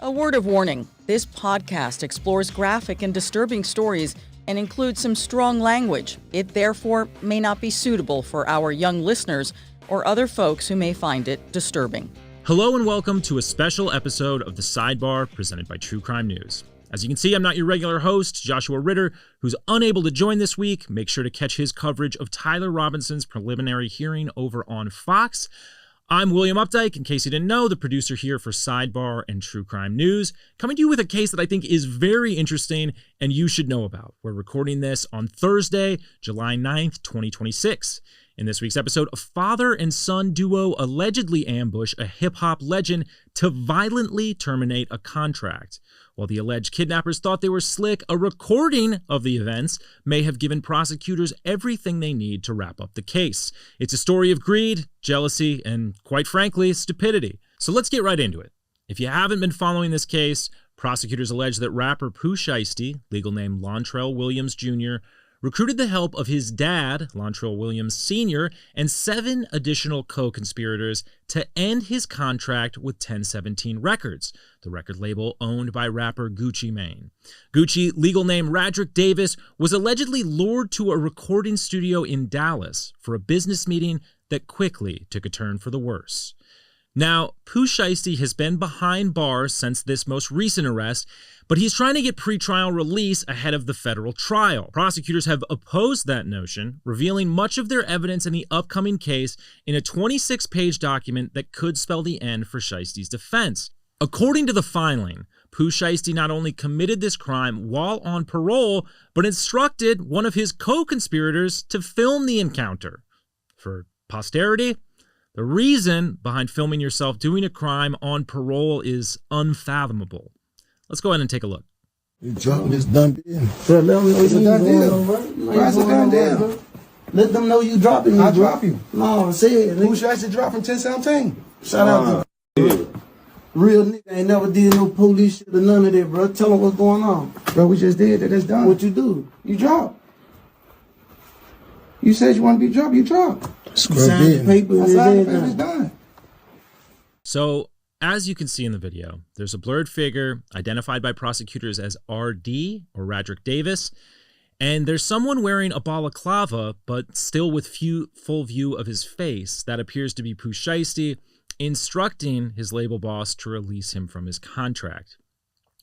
A word of warning, this podcast explores graphic and disturbing stories and includes some strong language. It therefore may not be suitable for our young listeners or other folks who may find it disturbing. Hello and welcome to a special episode of The Sidebar presented by True Crime News. As you can see, I'm not your regular host, Joshua Ritter, who's unable to join this week. Make sure to catch his coverage of Tyler Robinson's preliminary hearing over on Fox. I'm William Updike, in case you didn't know, the producer here for Sidebar and True Crime News, coming to you with a case that I think is very interesting and you should know about. We're recording this on Thursday, July 9th, 2026. In this week's episode, a father and son duo allegedly ambush a hip-hop legend to violently terminate a contract. While the alleged kidnappers thought they were slick, a recording of the events may have given prosecutors everything they need to wrap up the case. It's a story of greed, jealousy, and quite frankly, stupidity. So let's get right into it. If you haven't been following this case, prosecutors allege that rapper Pooh Shiesty, legal name Lontrell Williams Jr., recruited the help of his dad, Lontrell Williams Sr., and 7 additional co-conspirators to end his contract with 1017 Records, the record label owned by rapper Gucci Mane. Gucci, legal name Radrick Davis, was allegedly lured to a recording studio in Dallas for a business meeting that quickly took a turn for the worse. Now, Pooh Shiesty has been behind bars since this most recent arrest, but he's trying to get pretrial release ahead of the federal trial. Prosecutors have opposed that notion, revealing much of their evidence in the upcoming case in a 26-page document that could spell the end for Shiesty's defense. According to the filing, Pooh Shiesty not only committed this crime while on parole, but instructed one of his co-conspirators to film the encounter. For posterity, the reason behind filming yourself doing a crime on parole is unfathomable. Let's go ahead and take a look. You drunk this done deal. Bro, let them know It's a done deal. Why It's a done deal. Let them know you dropping me, I bro. drop you. No, say it. Who Nigga. should I say drop from 1017? Shout out to real nigga. Ain't never did no police shit or none of that, bro. Tell them what's going on. Bro, we just did that. That's done. What you do? You drop. You said you want to be dropped. You drop. Sign the paper I and signed the paper. It's everything. done. So, as you can see in the video, there's a blurred figure identified by prosecutors as RD, or Radrick Davis, and there's someone wearing a balaclava, but still with full view of his face. That appears to be Pooh Shiesty, instructing his label boss to release him from his contract.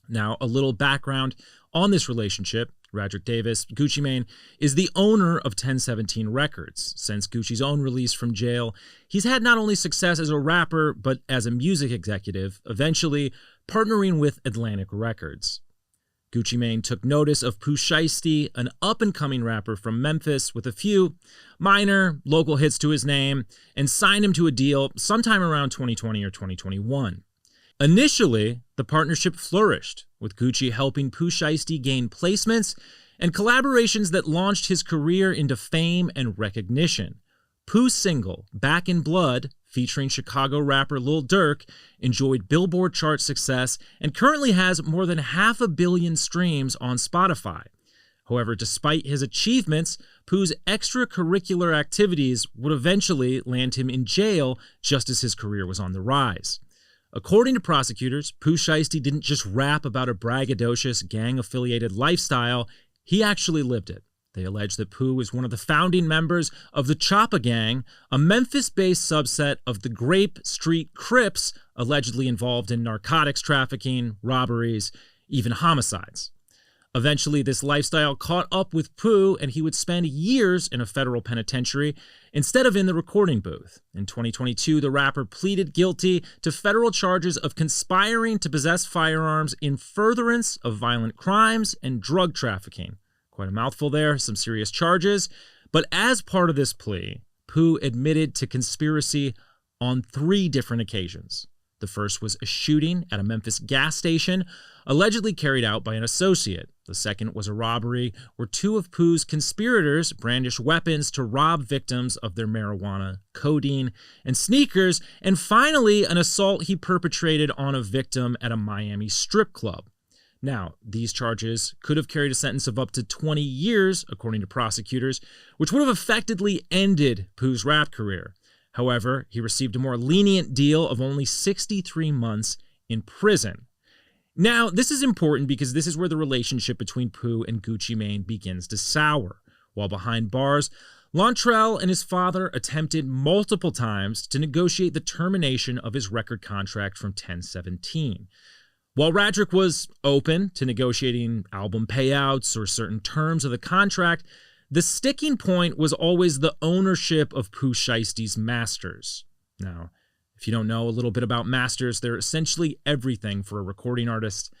Now, a little background on this relationship. Radrick Davis, Gucci Mane, is the owner of 1017 Records. Since Gucci's own release from jail, he's had not only success as a rapper, but as a music executive, eventually partnering with Atlantic Records. Gucci Mane took notice of Pooh Shiesty, an up-and-coming rapper from Memphis with a few minor local hits to his name, and signed him to a deal sometime around 2020 or 2021. Initially, the partnership flourished, with Gucci helping Pooh Shiesty gain placements and collaborations that launched his career into fame and recognition. Pooh's single, Back in Blood, featuring Chicago rapper Lil Durk, enjoyed Billboard chart success and currently has more than 500 million streams on Spotify. However, despite his achievements, Pooh's extracurricular activities would eventually land him in jail just as his career was on the rise. According to prosecutors, Pooh Shiesty didn't just rap about a braggadocious, gang-affiliated lifestyle, he actually lived it. They allege that Pooh was one of the founding members of the Choppa Gang, a Memphis-based subset of the Grape Street Crips, allegedly involved in narcotics trafficking, robberies, even homicides. Eventually, this lifestyle caught up with Pooh, and he would spend years in a federal penitentiary instead of in the recording booth. In 2022, the rapper pleaded guilty to federal charges of conspiring to possess firearms in furtherance of violent crimes and drug trafficking. Quite a mouthful there, some serious charges. But as part of this plea, Pooh admitted to conspiracy on 3 different occasions. The first was a shooting at a Memphis gas station, allegedly carried out by an associate. The second was a robbery where 2 of Pooh's conspirators brandished weapons to rob victims of their marijuana, codeine, and sneakers. And finally, an assault he perpetrated on a victim at a Miami strip club. Now, these charges could have carried a sentence of up to 20 years, according to prosecutors, which would have effectively ended Pooh's rap career. However, he received a more lenient deal of only 63 months in prison. Now, this is important because this is where the relationship between Pooh and Gucci Mane begins to sour. While behind bars, Lontrell and his father attempted multiple times to negotiate the termination of his record contract from 1017. While Radrick was open to negotiating album payouts or certain terms of the contract, the sticking point was always the ownership of Pooh Shiesty's masters. Now, if you don't know a little bit about masters, they're essentially everything for a recording artist.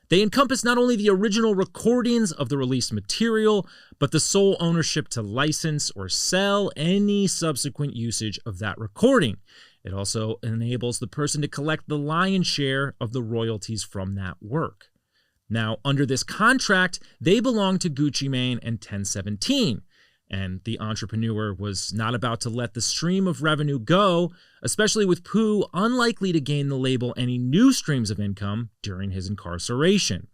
They encompass not only the original recordings of the released material, but the sole ownership to license or sell any subsequent usage of that recording. It also enables the person to collect the lion's share of the royalties from that work. Now, under this contract, they belong to Gucci Mane and 1017. And the entrepreneur was not about to let the stream of revenue go, especially with Pooh unlikely to gain the label any new streams of income during his incarceration.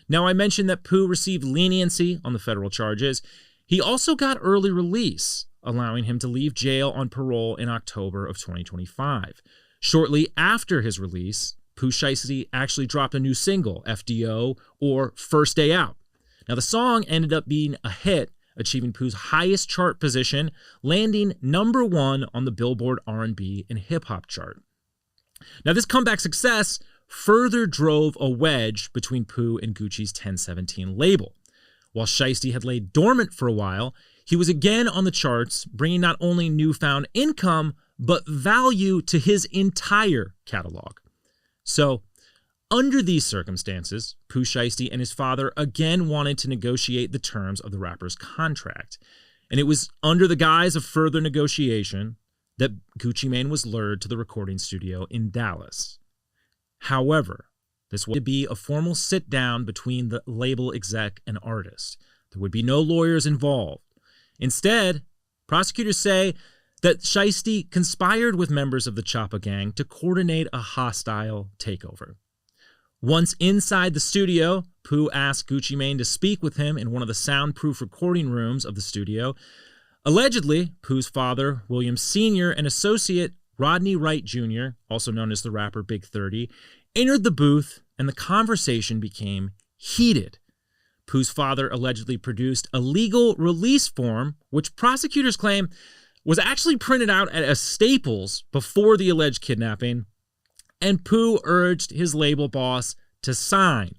Now, I mentioned that Pooh received leniency on the federal charges. He also got early release, allowing him to leave jail on parole in October of 2025. Shortly after his release, Pooh Shiesty actually dropped a new single, FDO, or First Day Out. Now, the song ended up being a hit, achieving Pooh's highest chart position, landing #1 on the Billboard R&B and Hip Hop chart. Now, this comeback success further drove a wedge between Pooh and Gucci's 1017 label. While Shiesty had laid dormant for a while, he was again on the charts, bringing not only newfound income, but value to his entire catalog. So, under these circumstances, Pooh Shiesty and his father again wanted to negotiate the terms of the rapper's contract. And it was under the guise of further negotiation that Gucci Mane was lured to the recording studio in Dallas. However, this would be a formal sit-down between the label exec and artist. There would be no lawyers involved. Instead, prosecutors say that Shiesty conspired with members of the Choppa gang to coordinate a hostile takeover. Once inside the studio, Pooh asked Gucci Mane to speak with him in one of the soundproof recording rooms of the studio. Allegedly, Pooh's father, William Sr., and associate Rodney Wright Jr., also known as the rapper Big 30, entered the booth and the conversation became heated. Pooh's father allegedly produced a legal release form, which prosecutors claim was actually printed out at a Staples before the alleged kidnapping, and Pooh urged his label boss to sign.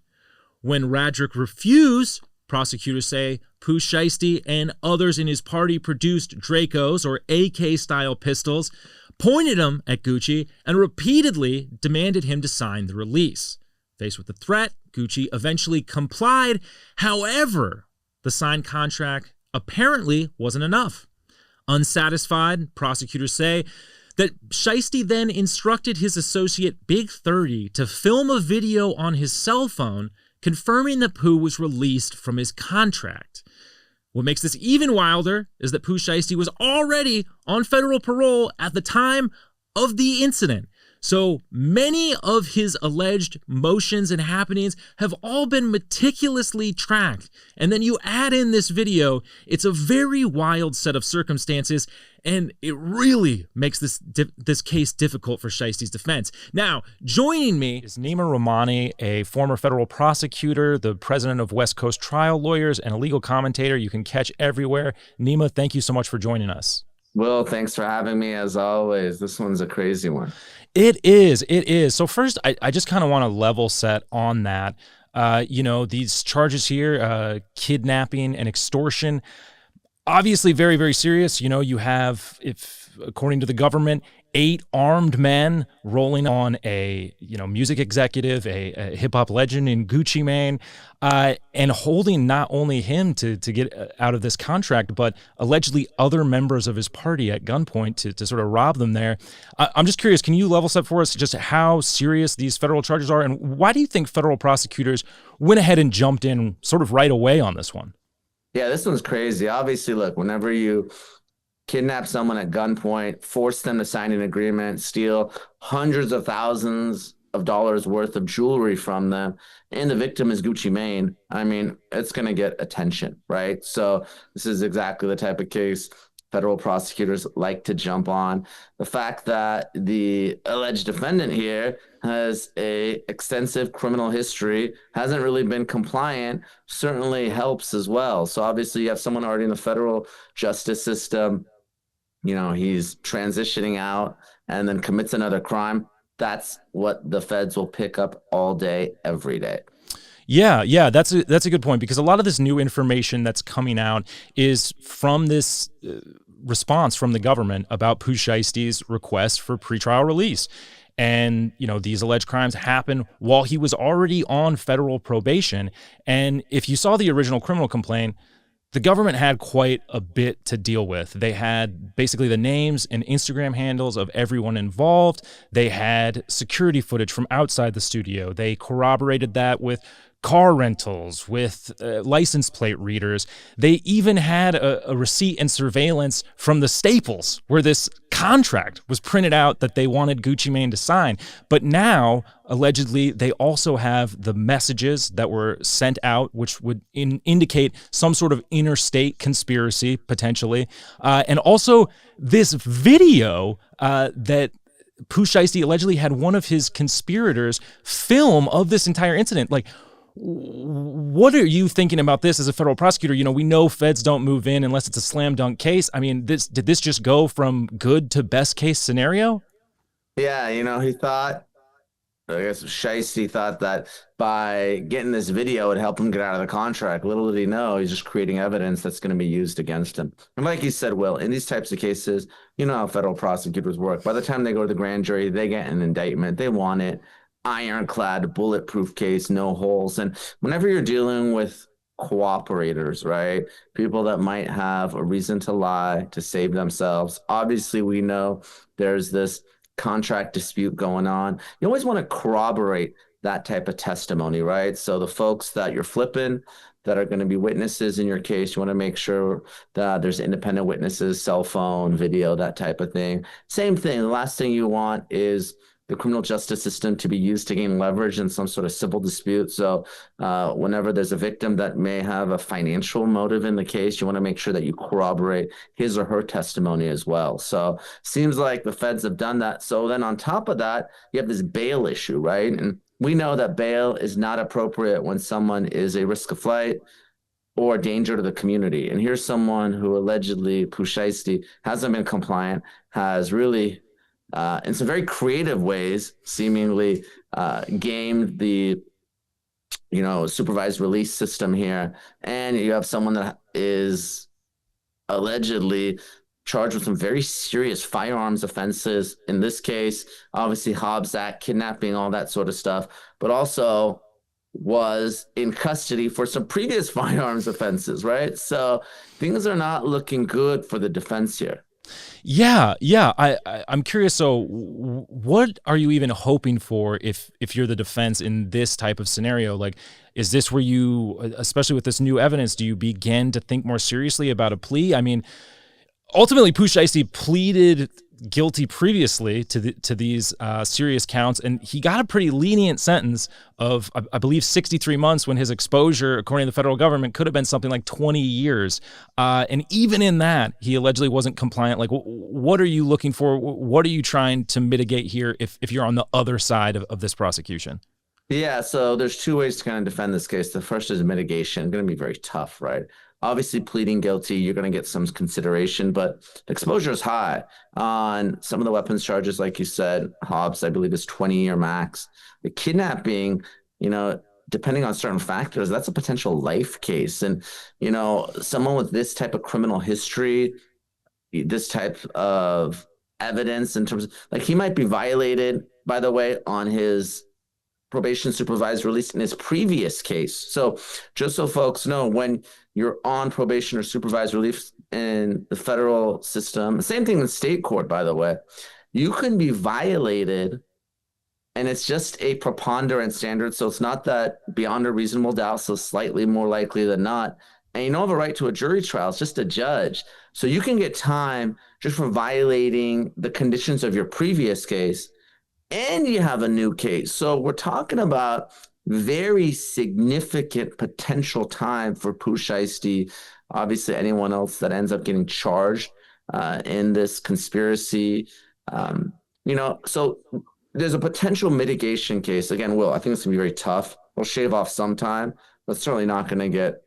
When Radrick refused, prosecutors say Pooh Shiesty and others in his party produced Dracos, or AK-style pistols, pointed them at Gucci, and repeatedly demanded him to sign the release. Faced with the threat, Gucci eventually complied. However, the signed contract apparently wasn't enough. Unsatisfied, prosecutors say that Shiesty then instructed his associate Big 30 to film a video on his cell phone confirming that Pooh was released from his contract. What makes this even wilder is that Pooh Shiesty was already on federal parole at the time of the incident. So many of his alleged motions and happenings have all been meticulously tracked. And then you add in this video, it's a very wild set of circumstances, and it really makes this case difficult for Shiesty's defense. Now, joining me is Nima Rahmani, a former federal prosecutor, the president of West Coast Trial Lawyers, and a legal commentator you can catch everywhere. Nima, thank you so much for joining us. Will, thanks for having me as always. This one's a crazy one. It is. So first, I just kind of want to level set on that. These charges here, kidnapping and extortion, obviously very, very serious. You have, according to the government, 8 armed men rolling on a music executive, a hip hop legend in Gucci Mane, and holding not only him to get out of this contract, but allegedly other members of his party at gunpoint to sort of rob them there. I'm just curious, can you level set for us just how serious these federal charges are, and why do you think federal prosecutors went ahead and jumped in sort of right away on this one? Yeah, this one's crazy. Obviously, look, whenever you kidnap someone at gunpoint, force them to sign an agreement, steal hundreds of thousands of dollars worth of jewelry from them, and the victim is Gucci Mane, I mean, it's going to get attention, right? So this is exactly the type of case federal prosecutors like to jump on. The fact that the alleged defendant here has a extensive criminal history, hasn't really been compliant, certainly helps as well. So obviously you have someone already in the federal justice system, he's transitioning out and then commits another crime. That's what the feds will pick up all day, every day. Yeah, that's a good point, because a lot of this new information that's coming out is from this response from the government about Pooh Shiesty's request for pretrial release. And, these alleged crimes happen while he was already on federal probation. And if you saw the original criminal complaint, the government had quite a bit to deal with. They had basically the names and Instagram handles of everyone involved. They had security footage from outside the studio. They corroborated that with car rentals, with license plate readers. They even had a receipt and surveillance from the Staples where this contract was printed out that they wanted Gucci Mane to sign. But now, allegedly, they also have the messages that were sent out, which would indicate some sort of interstate conspiracy, potentially. And also this video that Pooh Shiesty allegedly had one of his conspirators film of this entire incident. Like, what are you thinking about this as a federal prosecutor? We know feds don't move in unless it's a slam dunk case. I mean, did this just go from good to best case scenario? Yeah, he thought, I guess Shiesty thought that by getting this video would help him get out of the contract. Little did he know he's just creating evidence that's going to be used against him. And like you said, Will, in these types of cases, you know how federal prosecutors work. By the time they go to the grand jury, they get an indictment. They want it ironclad, bulletproof case, no holes. And whenever you're dealing with cooperators, right, people that might have a reason to lie to save themselves, obviously we know there's this contract dispute going on. You always want to corroborate that type of testimony, right? So the folks that you're flipping that are going to be witnesses in your case, you want to make sure that there's independent witnesses, cell phone, video, that type of thing. Same thing. The last thing you want is the criminal justice system to be used to gain leverage in some sort of civil dispute. So whenever there's a victim that may have a financial motive in the case, you want to make sure that you corroborate his or her testimony as well. So seems like the feds have done that. So then on top of that, you have this bail issue, right? And we know that bail is not appropriate when someone is a risk of flight or danger to the community. And here's someone who allegedly, Pooh Shiesty, hasn't been compliant, has really in some very creative ways, seemingly gamed the, supervised release system here. And you have someone that is allegedly charged with some very serious firearms offenses. In this case, obviously Hobbs Act, kidnapping, all that sort of stuff, but also was in custody for some previous firearms offenses, right? So things are not looking good for the defense here. Yeah. I'm curious. So what are you even hoping for if you're the defense in this type of scenario? Like, is this where you, especially with this new evidence, do you begin to think more seriously about a plea? I mean, ultimately, Pooh Shiesty pleaded guilty previously to these serious counts, and he got a pretty lenient sentence of, I believe, 63 months, when his exposure, according to the federal government, could have been something like 20 years. And even in that, he allegedly wasn't compliant. Like, what are you looking for? What are you trying to mitigate here if you're on the other side of this prosecution? Yeah, so there's two ways to kind of defend this case. The first is mitigation. Going to be very tough, right? Obviously, pleading guilty, you're going to get some consideration, but exposure is high on some of the weapons charges. Like you said, Hobbs, I believe, is 20-year max. The kidnapping, depending on certain factors, that's a potential life case. And, someone with this type of criminal history, this type of evidence in terms of, like, he might be violated, by the way, on his probation supervised release in his previous case. So just so folks know, when you're on probation or supervised release in the federal system, same thing in state court, by the way, you can be violated, and it's just a preponderance standard. So it's not that beyond a reasonable doubt, so slightly more likely than not. And you don't have a right to a jury trial. It's just a judge. So you can get time just for violating the conditions of your previous case, and you have a new case. So we're talking about very significant potential time for Pooh Shiesty. Obviously, anyone else that ends up getting charged in this conspiracy. So there's a potential mitigation case. Again, Will, I think it's going to be very tough. We'll shave off some time, but certainly not going to get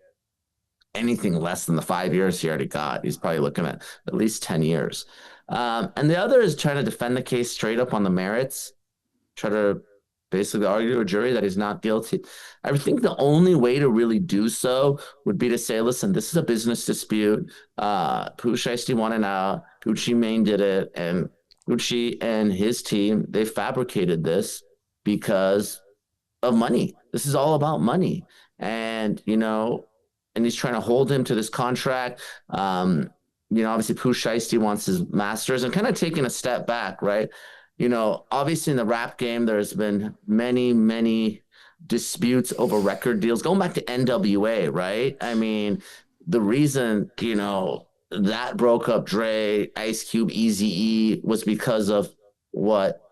anything less than the 5 years he already got. He's probably looking at least 10 years. And the other is trying to defend the case straight up on the merits, try to basically argue to a jury that he's not guilty. I think the only way to really do so would be to say, listen, this is a business dispute. Pooh Shiesty wanted out. Gucci Mane did it. And Gucci and his team, they fabricated this because of money. This is all about money. And, and he's trying to hold him to this contract. Obviously Pooh Shiesty wants his masters, and kind of taking a step back, right? Obviously in the rap game, there's been many, many disputes over record deals going back to NWA, right? I mean, the reason, that broke up Dre, Ice Cube, Eazy-E was because of what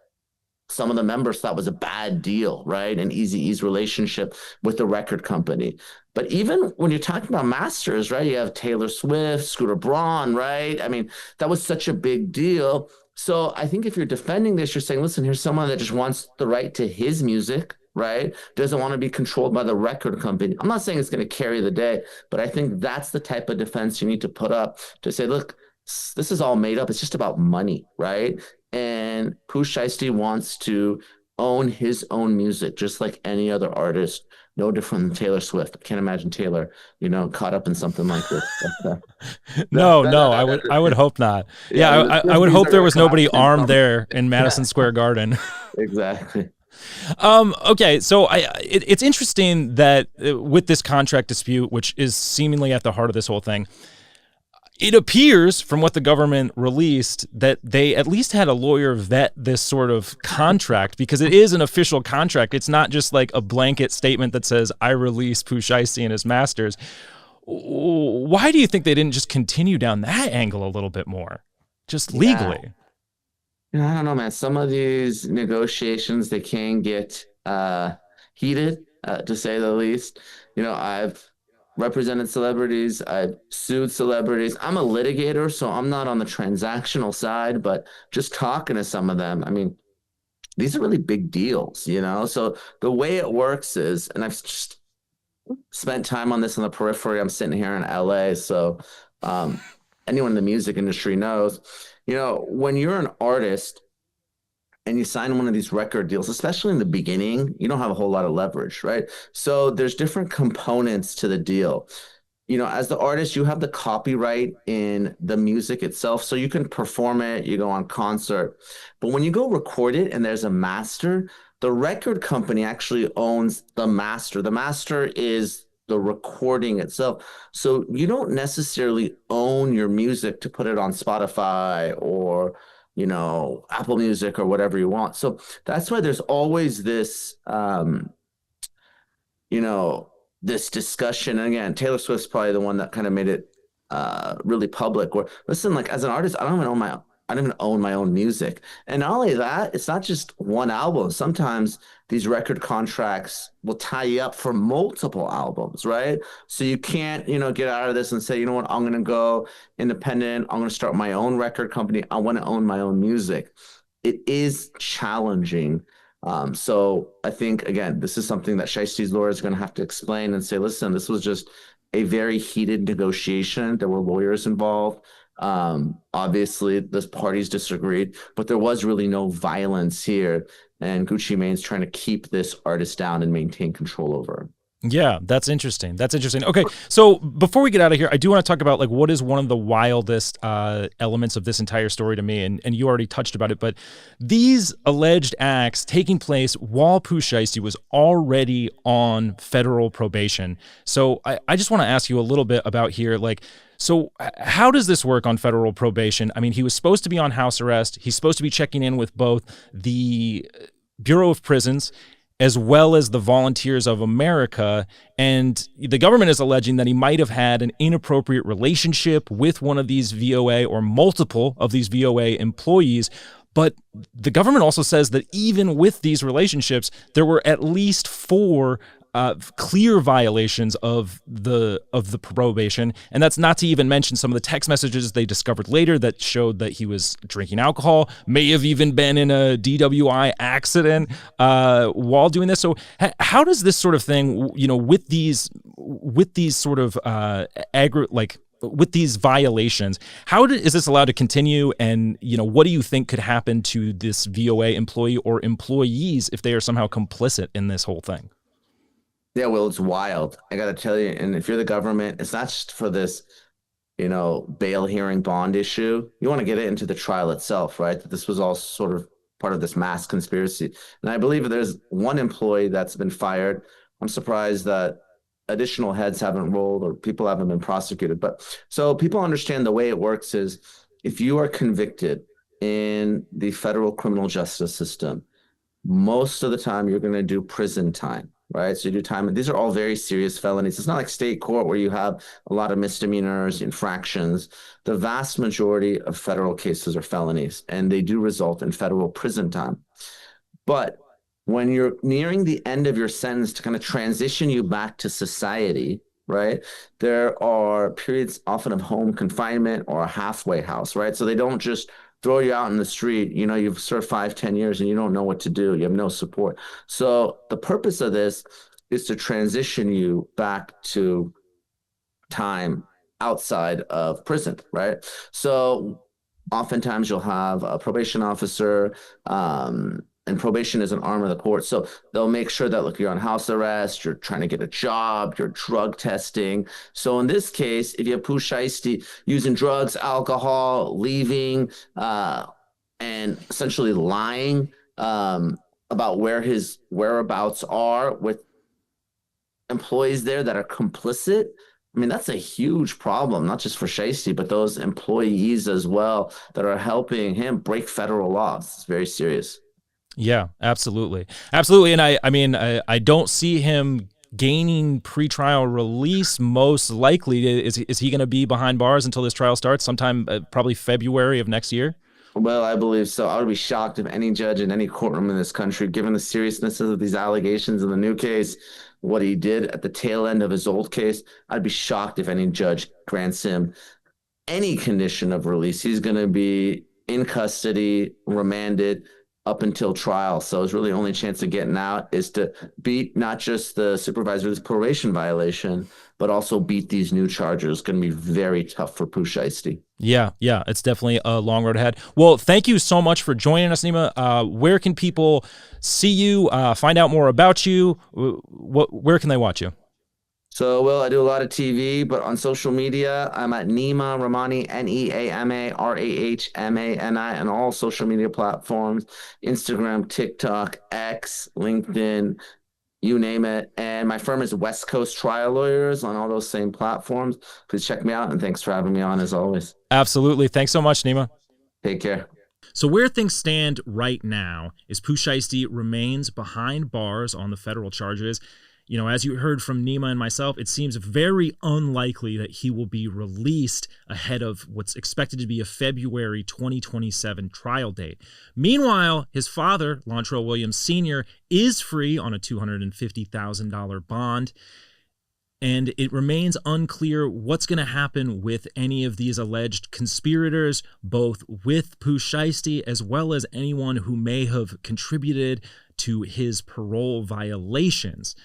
some of the members thought was a bad deal, right? And Eazy-E's relationship with the record company. But even when you're talking about masters, right, you have Taylor Swift, Scooter Braun, right? I mean, that was such a big deal. So I think if you're defending this, you're saying, listen, here's someone that just wants the right to his music, right? Doesn't want to be controlled by the record company. I'm not saying it's going to carry the day, but I think that's the type of defense you need to put up to say, look, this is all made up. It's just about money, right? And Pooh Shiesty wants to own his own music, just like any other artist. No different than Taylor Swift. I can't imagine Taylor, caught up in something like this. No, I would hope not. Yeah, I would hope there was nobody armed there in Madison Square Garden. Exactly. Okay, so it's interesting that with this contract dispute, which is seemingly at the heart of this whole thing, it appears from what the government released that they at least had a lawyer vet this sort of contract, because it is an official contract. It's not just like a blanket statement that says, I release Pooh Shiesty and his masters. Why do you think they didn't just continue down that angle a little bit more, just legally? I don't know, man. Some of these negotiations, they can get heated, to say the least. I've represented celebrities. I've sued celebrities. I'm a litigator, so I'm not on the transactional side, but just talking to some of them, I mean, these are really big deals, So the way it works is, and I've just spent time on this on the periphery. I'm sitting here in LA, so anyone in the music industry knows, when you're an artist and you sign one of these record deals, especially in the beginning, you don't have a whole lot of leverage, right? So there's different components to the deal. As the artist, you have the copyright in the music itself, so you can perform it, you go on concert. But when you go record it and there's a master, the record company actually owns the master. The master is the recording itself. So you don't necessarily own your music to put it on Spotify or Apple Music or whatever you want. So that's why there's always this, this discussion. And again, Taylor Swift's probably the one that kind of made it really public. Where, listen, like as an artist, I don't even own my own music. And not only that, it's not just one album. Sometimes these record contracts will tie you up for multiple albums, right? So you can't, get out of this and say, you know what, I'm going to go independent. I'm going to start my own record company. I want to own my own music. It is challenging. So I think, again, this is something that Shiesty's lawyer is going to have to explain and say, listen, this was just a very heated negotiation. There were lawyers involved. Obviously the parties disagreed, but there was really no violence here, and Gucci Mane's trying to keep this artist down and maintain control over him. Yeah, that's interesting. Okay, so before we get out of here, I do want to talk about like what is one of the wildest elements of this entire story to me, and you already touched about it, but these alleged acts taking place while Pooh Shiesty was already on federal probation. So I just want to ask you a little bit about here, like, so how does this work on federal probation? I mean, he was supposed to be on house arrest. He's supposed to be checking in with both the Bureau of Prisons as well as the Volunteers of America, and the government is alleging that he might have had an inappropriate relationship with one of these VOA or multiple of these VOA employees. But the government also says that even with these relationships, there were at least 4 clear violations of the probation, and that's not to even mention some of the text messages they discovered later that showed that he was drinking alcohol, may have even been in a DWI accident while doing this. So how does this sort of thing, with these sort of with these violations, is this allowed to continue? And, what do you think could happen to this VOA employee or employees if they are somehow complicit in this whole thing? Yeah, well, it's wild. I got to tell you. And if you're the government, it's not just for this, bail hearing bond issue. You want to get it into the trial itself, right? That this was all sort of part of this mass conspiracy. And I believe there's one employee that's been fired. I'm surprised that additional heads haven't rolled or people haven't been prosecuted. But so people understand the way it works is if you are convicted in the federal criminal justice system, most of the time you're going to do prison time. Right. So you do time. And these are all very serious felonies. It's not like state court where you have a lot of misdemeanors, infractions. The vast majority of federal cases are felonies, and they do result in federal prison time. But when you're nearing the end of your sentence to kind of transition you back to society, right, there are periods often of home confinement or a halfway house. Right. So they don't just throw you out in the street. You've served 5-10 years and you don't know what to do. You have no support. So the purpose of this is to transition you back to time outside of prison, right? So oftentimes you'll have a probation officer, and probation is an arm of the court. So they'll make sure that, look, you're on house arrest, you're trying to get a job, you're drug testing. So in this case, if you have Pooh Shiesty using drugs, alcohol, leaving, and essentially lying about where his whereabouts are with employees there that are complicit, I mean, that's a huge problem, not just for Shiesty, but those employees as well that are helping him break federal laws. It's very serious. Yeah, absolutely. Absolutely. And I don't see him gaining pretrial release. Most likely, is he going to be behind bars until this trial starts sometime, probably February of next year? Well, I believe so. I would be shocked if any judge in any courtroom in this country, given the seriousness of these allegations in the new case, what he did at the tail end of his old case, I'd be shocked if any judge grants him any condition of release. He's going to be in custody, remanded, up until trial. So his really only chance of getting out is to beat not just the supervisor's probation violation, but also beat these new charges. It's going to be very tough for Pooh Shiesty. Yeah, it's definitely a long road ahead. Well, thank you so much for joining us, Nima. Where can people see you, find out more about you? Where can they watch you? So, Will, I do a lot of TV, but on social media, I'm at Neema Rahmani, NeamaRahmani, and all social media platforms, Instagram, TikTok, X, LinkedIn, you name it. And my firm is West Coast Trial Lawyers on all those same platforms. Please check me out, and thanks for having me on as always. Absolutely. Thanks so much, Neema. Take care. So where things stand right now is Pooh Shiesty remains behind bars on the federal charges. As you heard from Neema and myself, it seems very unlikely that he will be released ahead of what's expected to be a February 2027 trial date. Meanwhile, his father, Lontrell Williams Sr., is free on a $250,000 bond. And it remains unclear what's going to happen with any of these alleged conspirators, both with Pooh Shiesty as well as anyone who may have contributed to his parole violations.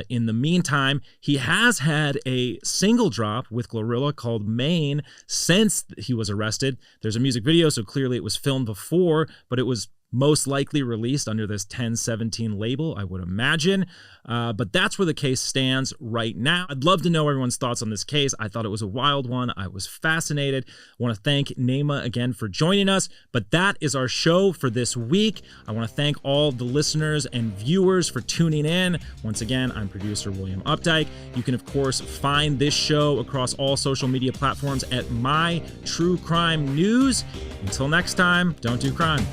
In the meantime, he has had a single drop with Glorilla called Maine since he was arrested. There's a music video, so clearly it was filmed before, but it was most likely released under this 1017 label, I would imagine. But that's where the case stands right now. I'd love to know everyone's thoughts on this case. I thought it was a wild one. I was fascinated. I want to thank Neema again for joining us. But that is our show for this week. I want to thank all the listeners and viewers for tuning in. Once again, I'm producer William Updike. You can, of course, find this show across all social media platforms at My True Crime News. Until next time, don't do crime.